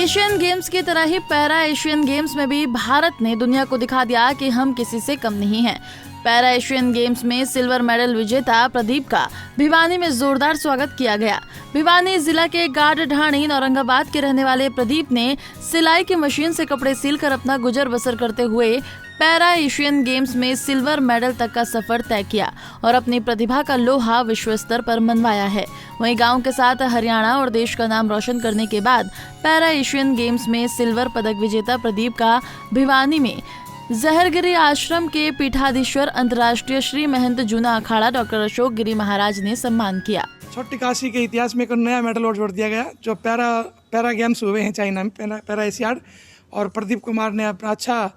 Asian games की तरह ही para Asian games में भी भारत ने दुनिया को दिखा दिया कि हम किसी से कम नहीं हैं। पैरा एशियन गेम्स में सिल्वर मेडल विजेता प्रदीप का भिवानी में जोरदार स्वागत किया गया। भिवानी जिला के गाड ढाणी औरंगाबाद के रहने वाले प्रदीप ने सिलाई की मशीन से कपड़े सिलकर अपना गुजर बसर करते हुए पैरा एशियन गेम्स में सिल्वर मेडल तक का सफर तय किया और अपनी प्रतिभा का लोहा विश्व स्तर पर मनवाया है। वहीं गांव के साथ हरियाणा और देश का नाम रोशन करने के बाद पैरा एशियन गेम्स में सिल्वर पदक विजेता प्रदीप का भिवानी में जहरगिरी आश्रम के पीठाधीश्वर अंतर्राष्ट्रीय श्री महंत जूना अखाड़ा डॉक्टर अशोक गिरी महाराज ने सम्मान किया। छोटी काशी के इतिहास में एक नया मेडल और जोड़ दिया गया जो पैरा गेम्स हुए हैं चाइना में, पैरा एशियाड, और प्रदीप कुमार ने अपना अच्छा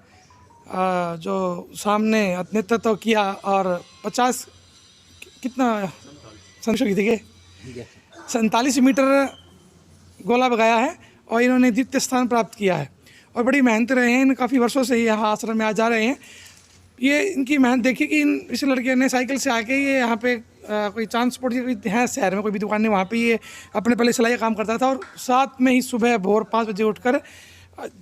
जो सामने नेतृत्व किया और 50 कितना संशोधित थे 47 मीटर गोला लगाया है और इन्होंने द्वितीय स्थान प्राप्त किया है और बड़ी मेहनत रहे हैं। इन काफ़ी वर्षों से यहाँ आश्रम में आ जा रहे हैं। ये इनकी मेहनत देखिए कि इस लड़के ने साइकिल से आके ये यहाँ पे कोई ट्रांसपोर्ट की है शहर में कोई भी दुकान नहीं, वहाँ पे ये अपने पहले सिलाई का काम करता था और साथ में ही सुबह भोर 5 बजे उठकर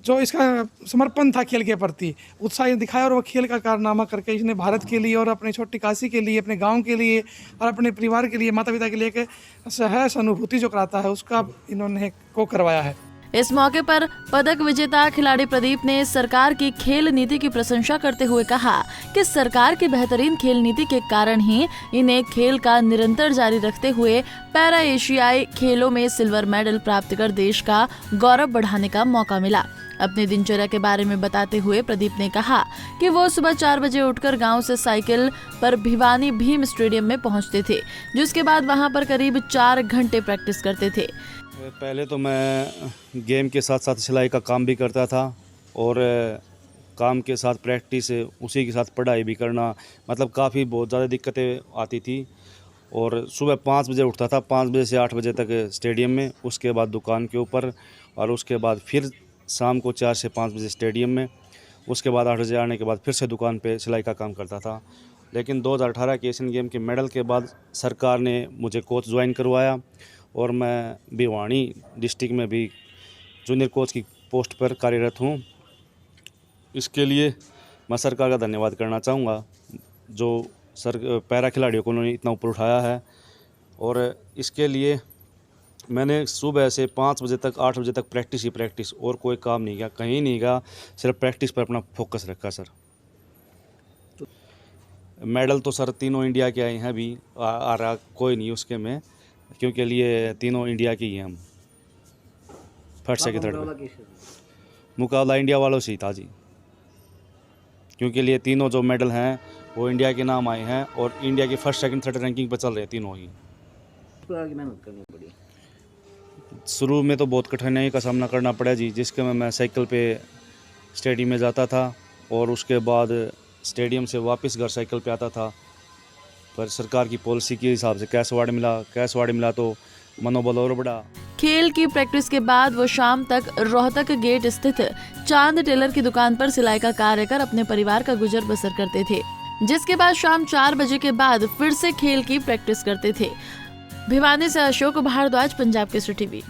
जो इसका समर्पण था खेल के प्रति उत्साह दिखाया और वो खेल का कारनामा करके इसने भारत के लिए और अपने छोटी काशी के लिए, अपने गांव के लिए और अपने परिवार के लिए, माता पिता के लिए सहज अनुभूति जो कराता है उसका इन्होंने को करवाया है। इस मौके पर पदक विजेता खिलाड़ी प्रदीप ने सरकार की खेल नीति की प्रशंसा करते हुए कहा कि सरकार की बेहतरीन खेल नीति के कारण ही इन्हें खेल का निरंतर जारी रखते हुए पैरा एशियाई खेलों में सिल्वर मेडल प्राप्त कर देश का गौरव बढ़ाने का मौका मिला। अपनी दिनचर्या के बारे में बताते हुए प्रदीप ने कहा कि वो सुबह 4 बजे उठकर गांव से साइकिल पर भिवानी भीम स्टेडियम में पहुंचते थे, जिसके बाद वहां पर करीब 4 घंटे प्रैक्टिस करते थे। पहले तो मैं गेम के साथ साथ सिलाई का काम भी करता था और काम के साथ प्रैक्टिस उसी के साथ पढ़ाई भी करना, मतलब काफ़ी बहुत ज़्यादा दिक्कतें आती थी। और सुबह 5 बजे उठता था, 5 बजे से 8 बजे तक स्टेडियम में, उसके बाद दुकान के ऊपर और उसके बाद फिर शाम को 4 से 5 बजे स्टेडियम में, उसके बाद 8 बजे आने के बाद फिर से दुकान पे सिलाई का काम करता था। लेकिन 2018 के एशियन गेम के मेडल के बाद सरकार ने मुझे कोच ज्वाइन करवाया और मैं भिवानी डिस्ट्रिक्ट में भी जूनियर कोच की पोस्ट पर कार्यरत हूँ। इसके लिए मैं सरकार का धन्यवाद करना चाहूँगा जो पैरा खिलाड़ियों को उन्होंने इतना ऊपर उठाया है। और इसके लिए मैंने सुबह से 5 बजे तक 8 बजे तक प्रैक्टिस ही प्रैक्टिस, और कोई काम नहीं किया, कहीं नहीं गया, सिर्फ प्रैक्टिस पर अपना फोकस रखा सर। मेडल तो सर तीनों इंडिया के आए हैं, अभी आ रहा कोई नहीं उसके में, क्योंकि लिए तीनों इंडिया के ही हैं हम। फर्स्ट सेकंड थर्ड मुकाबला इंडिया वालों से ही था जी, क्योंकि लिए तीनों जो मेडल हैं वो इंडिया के नाम आए हैं और इंडिया की फर्स्ट सेकंड थर्ड रैंकिंग पर चल रहे हैं तीनों ही। मेहनत करनी पड़ी शुरू में तो बहुत कठिनाई का सामना करना पड़ा जी, जिसके में मैं साइकिल पे स्टेडियम में जाता था और उसके बाद स्टेडियम से वापस घर साइकिल पे आता था। पर सरकार की पॉलिसी के हिसाब से कैश अवार्ड मिला तो मनोबल और बढ़ा। खेल की प्रैक्टिस के बाद वो शाम तक रोहतक गेट स्थित चांद टेलर की दुकान पर सिलाई का कार्य कर अपने परिवार का गुजर बसर करते थे, जिसके बाद शाम 4 बजे के बाद फिर से खेल की प्रैक्टिस करते थे। भिवानी से अशोक भारद्वाज, पंजाब केसरी टीवी।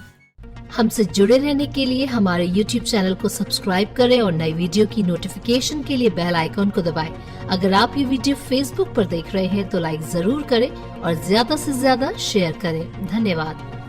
हमसे जुड़े रहने के लिए हमारे YouTube चैनल को सब्सक्राइब करें और नई वीडियो की नोटिफिकेशन के लिए बेल आइकॉन को दबाएं। अगर आप ये वीडियो Facebook पर देख रहे हैं तो लाइक जरूर करें और ज्यादा से ज्यादा शेयर करें। धन्यवाद।